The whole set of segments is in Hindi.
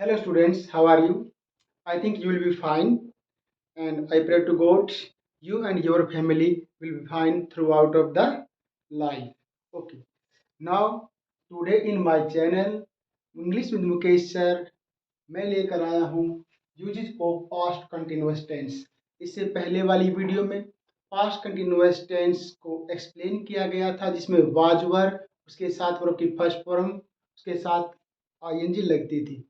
Hello students, how are you? I think you will be fine and I pray to God you and your family will be fine throughout of the life. Okay. Now today in my channel English with Mukesh sir मैं लेकर आया हूँ uses of past continuous tense. इससे पहले वाली वीडियो में पास्ट कंटिन्यूअस टेंस को एक्सप्लेन किया गया था जिसमें वाज वर उसके साथ वर्ब की फर्स्ट फॉर्म उसके साथ आईएनजी लगती थी।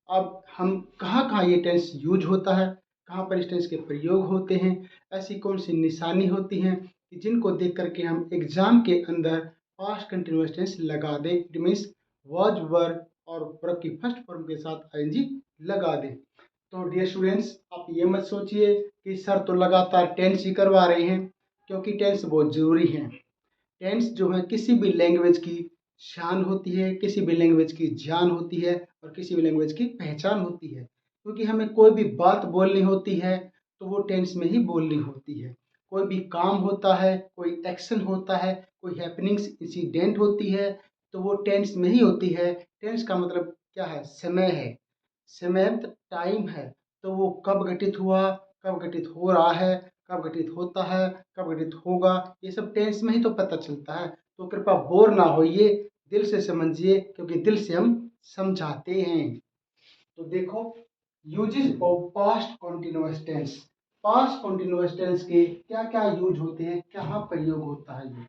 अब हम कहाँ कहाँ ये टेंस यूज होता है, कहाँ पर इस टेंस के प्रयोग होते हैं, ऐसी कौन सी निशानी होती हैं कि जिनको देख करके हम एग्जाम के अंदर पास्ट कंटिन्यूअस टेंस लगा दें। इट मीन्स वाज वर और वर्ब की फर्स्ट फॉर्म के साथ आईएनजी लगा दें। तो डियर स्टूडेंट्स, आप ये मत सोचिए कि सर तो लगातार टेंस ही करवा रहे हैं, क्योंकि टेंस बहुत जरूरी है। टेंस जो है किसी भी लैंग्वेज की शान होती है, किसी भी लैंग्वेज की जान होती है और किसी भी लैंग्वेज की पहचान होती है। क्योंकि हमें कोई भी बात बोलनी होती है तो वो टेंस में ही बोलनी होती है। कोई भी काम होता है, कोई एक्शन होता है, कोई हैपनिंग्स इंसिडेंट होती है तो वो टेंस में ही होती है। टेंस का मतलब क्या है? समय है। समय टाइम है। तो वो कब घटित हुआ, कब घटित हो रहा है, कब घटित होता है, कब घटित होगा, ये सब टेंस में ही तो पता चलता है। तो कृपया बोर ना होइए, दिल से समझिए, क्योंकि दिल से हम समझाते हैं। तो देखो, uses of past continuous tense. Past continuous tense के क्या क्या यूज होते हैं, कहाँ प्रयोग होता है ये।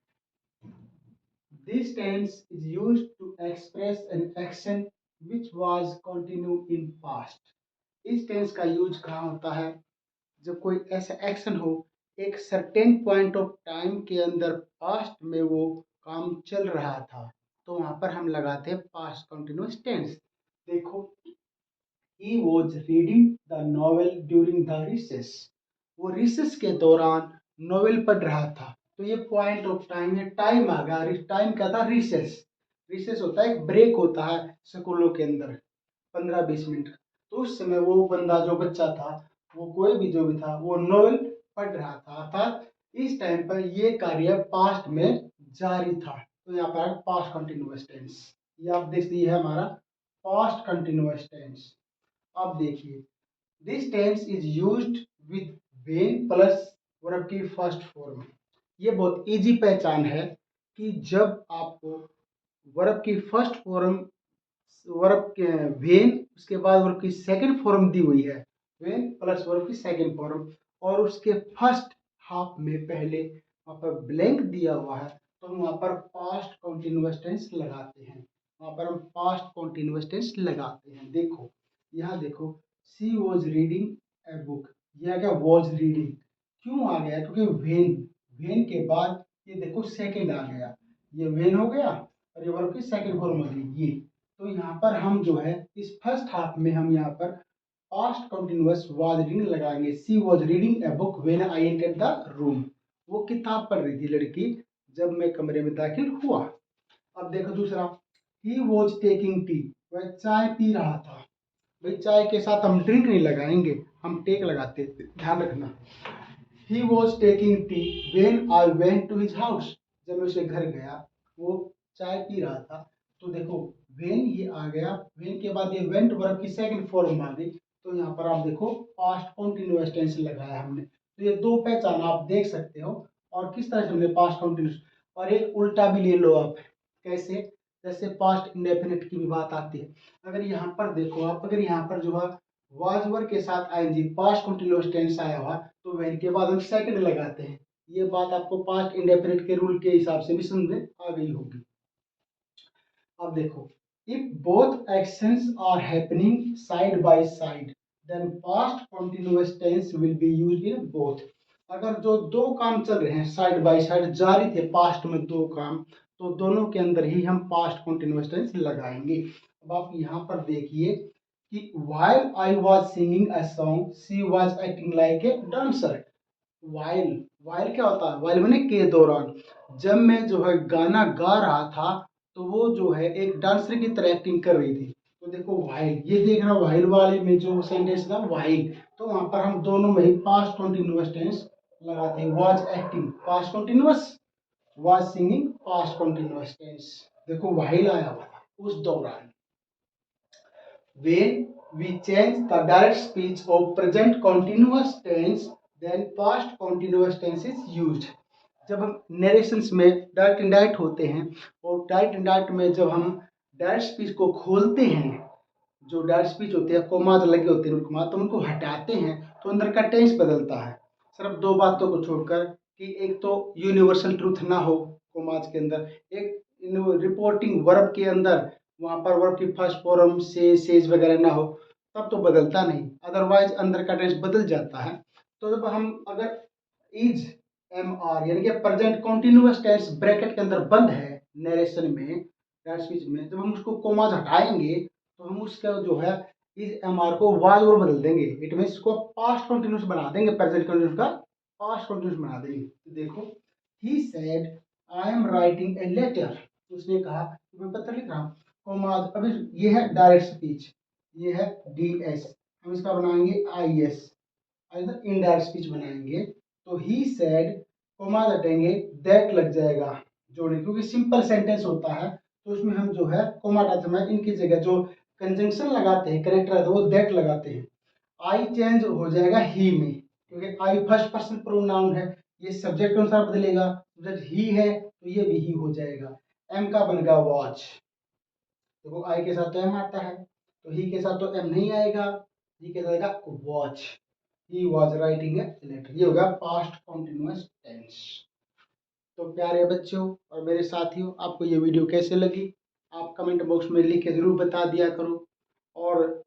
This tense is used to express an action which was continued in past. इस टेंस का यूज कहाँ होता है? जब कोई ऐसा एक्शन हो, एक सर्टेन पॉइंट ऑफ टाइम के अंदर पास्ट में वो काम चल रहा था, तो वहां पर हम लगाते हैं पास्ट कंटिन्यूअस टेंस। देखो, he was reading the novel during the recess. वो रिसेस के दौरान नोवेल पढ़ रहा था। तो ये पॉइंट ऑफ टाइम है, टाइम आ गया। टाइम क्या था? रिसेस। रिसेस होता है एक ब्रेक होता है स्कूलों के अंदर 15-20 मिनट का। तो उस समय वो बंदा जो बच्चा था, वो कोई भी जो भी था, वो नोवेल पढ़ रहा था। अर्थात इस टाइम पर ये कार्य पास्ट में जारी था। तो यहाँ पर पास्ट कंटिन्यूअस टेंस। ये आप देख लीजिए है हमारा पास्ट कंटिन्यूअस टेंस। अब देखिए, this tense is used with when plus verb की फर्स्ट फॉर्म। ये बहुत इजी पहचान है कि जब आपको वर्ब की फर्स्ट फॉर्म, वर्ब के वेन, उसके बाद वर्ब की सेकंड फॉर्म दी हुई है, वेन प्लस वर्ब की सेकंड फॉर्म, और उसके फर्स्ट हाफ में पहले वहां पर ब्लैंक दिया हुआ है, तो हम वहां पर पास्ट कंटिन्यूअस टेंस लगाते हैं। वहां पर हम पास्ट कंटिन्यूअस टेंस लगाते हैं। देखो, यहाँ देखो, सी वॉज रीडिंग ए बुक। यह क्या वॉज रीडिंग क्यों आ गया? क्योंकि वेन, वेन के बाद ये देखो सेकंड आ गया, ये वेन हो गया और ये वर्ब की सेकंड फॉर्म हो गई ये। तो यहाँ पर हम जो है इस फर्स्ट हाफ में हम यहाँ पर पास्ट कंटिन्यूअस वाज रीडिंग लगाएंगे। She was reading a book when I entered the room. वो किताब पढ़ रही थी लड़की जब मैं कमरे में दाखिल हुआ। अब देखो दूसरा, ही वॉज टेकिंग टी। वह चाय पी रहा था। भाई चाय के साथ हम ड्रिंक नहीं लगाएंगे, हम टेक लगाते, ध्यान रखना। He was taking tea when I went to his house. जब मैं उसके घर गया, वो चाय पी रहा था। तो देखो, वेन ये आ गया, वेन के बाद ये वेंट वर्ब की सेकंड फॉर्म आ गई। तो यहाँ पर आप देखो पास्ट कंटिन्यूअस टेंस लगाया हमने। तो ये दो पहचान आप देख सकते हो। और किस तरह से हमने पास्ट कंटिन्यूअस, और एक उल्टा भी ले लो आप। कैसे? जैसे पास्ट इंडेफिनिट की भी बात आती है। अगर यहाँ पर देखो आप, अगर यहाँ पर जो है वाज वर्ब के साथ आईएनजी पास्ट कंटिन्यूअस टेंस आया हुआ, तो वेन के बाद हम सेकंड लगाते हैं। ये बात आपको पास्ट इंडेफिनिट के रूल के हिसाब से भी समझ में आ गई होगी। अब देखो, if both actions are happening side by side then past continuous tense will be used in both. अगर जो दो काम चल रहे हैं साइड बाय साइड, जारी थे पास्ट में दो काम, तो दोनों के अंदर ही हम पास्ट कंटिन्यूअस टेंस लगाएंगे। अब आप यहाँ पर देखिए कि while I was singing a song, she was acting like a dancer. while, while क्या होता है? while मैंने के दौरान, जब मैं जो है गाना गा रहा था, तो वो जो है एक डांसर की तरह एक्टिंग कर रही थी। तो देखो while, ये देखना while वाले में जो सेंटेंस था while, तो वहां पर हम दोनों में ही पास्ट कंटिन्यूअस टेंस लगाते हैं। was acting past continuous, was singing past continuous tense. देखो while आया हुआ था उस दौरान। When we change the direct speech of present continuous tense, then past continuous tense is used. जब हम नरेशंस में डायरेक्ट इनडायरेक्ट होते हैं और डायरेक्ट इनडायरेक्ट में जब हम डायरेक्ट स्पीच को खोलते हैं, जो डायरेक्ट स्पीच होती है कोमाज लगे होते हैं उनको, तो उनको हटाते हैं तो अंदर का टेंस बदलता है। सिर्फ दो बातों को छोड़कर कि एक तो यूनिवर्सल ट्रूथ ना हो कोमाज के अंदर, एक रिपोर्टिंग वर्ब के अंदर वहां पर वर्ब की फर्स्ट फॉर्म से सेज वगैरह ना हो, तब तो बदलता नहीं, अदरवाइज अंदर का टेंस बदल जाता है। तो जब हम अगर इज एम आर यानी कि प्रेजेंट कॉन्टिन्यूअस टेंस ब्रैकेट के अंदर बंद है नरेशन में, डायरेक्ट स्पीच में, जब हम उसको कोमाज हटाएंगे तो हम उसका जो है इज एम आर को वाज और बदल देंगे। इट मीन इसको पास्ट कंटिन्यूस बना देंगे, प्रेजेंट कंटिन्यूस का पास्ट कंटिन्यूस बना देंगे। तो देखो, he said I am writing a letter, उसने कहा मैं पत्र लिख रहा हूँ, कोमाज। अभी ये है डायरेक्ट स्पीच, ये है डी एस, हम इसका बनाएंगे आई एस, इनडायरेक्ट स्पीच बनाएंगे। तो ही सेड कोमाज हटेंगे, दैट लग जाएगा जोड़ने, क्योंकि सिंपल सेंटेंस होता है तो उसमें हम जो है कोमा हटाते समय इनकी जगह जो कंजंक्शन लगाते हैं, करेक्टर है, तो वो दैट लगाते हैं। आई चेंज हो जाएगा ही में, क्योंकि आई फर्स्ट पर्सन प्रोनाउन है, ये सब्जेक्ट के अनुसार बदलेगा, सब्जेक्ट ही है तो ये भी ही हो जाएगा। एम का बनेगा वॉच, देखो आई के साथ तो एम आता है, तो ही के साथ तो एम नहीं आएगा, ही के साथ आएगा watch, he was writing a letter, ये होगा पास्ट कॉन्टिन्यूअस टेंस। तो प्यारे बच्चों और मेरे साथियों, आपको ये वीडियो कैसे लगी आप कमेंट बॉक्स में लिख के ज़रूर बता दिया करो, और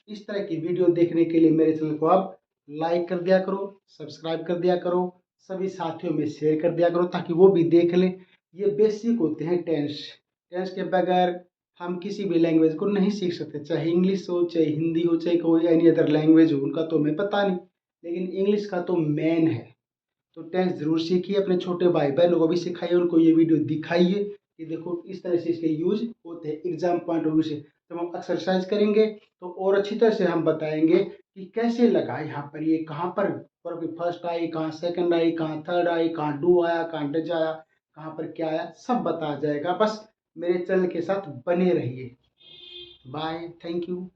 इस तरह की वीडियो देखने के लिए मेरे चैनल को आप लाइक कर दिया करो, सब्सक्राइब कर दिया करो, सभी साथियों में शेयर कर दिया करो ताकि वो भी देख लें। ये बेसिक होते हैं टेंस, टेंस के बगैर हम किसी भी लैंग्वेज को नहीं सीख सकते, चाहे इंग्लिश हो, चाहे हिंदी हो, चाहे कोई एनी अदर लैंग्वेज हो, उनका तो हमें पता नहीं, लेकिन इंग्लिश का तो मेन है। तो टेंस जरूर सीखिए, अपने छोटे भाई बहनों को भी सिखाइए, उनको ये वीडियो दिखाइए कि देखो इस तरह से इसके यूज होते हैं एग्जाम पॉइंट ऑफ व्यू से। जब हम एक्सरसाइज करेंगे तो और अच्छी तरह से हम बताएंगे कि कैसे लगा, यहाँ पर ये कहाँ पर फर्स्ट आई, कहाँ सेकंड आई, कहाँ थर्ड आई, कहाँ डू आया, कहाँ डज आया, कहाँ पर क्या आया, सब बताया जाएगा। बस मेरे चैनल के साथ बने रहिए। Bye, thank you.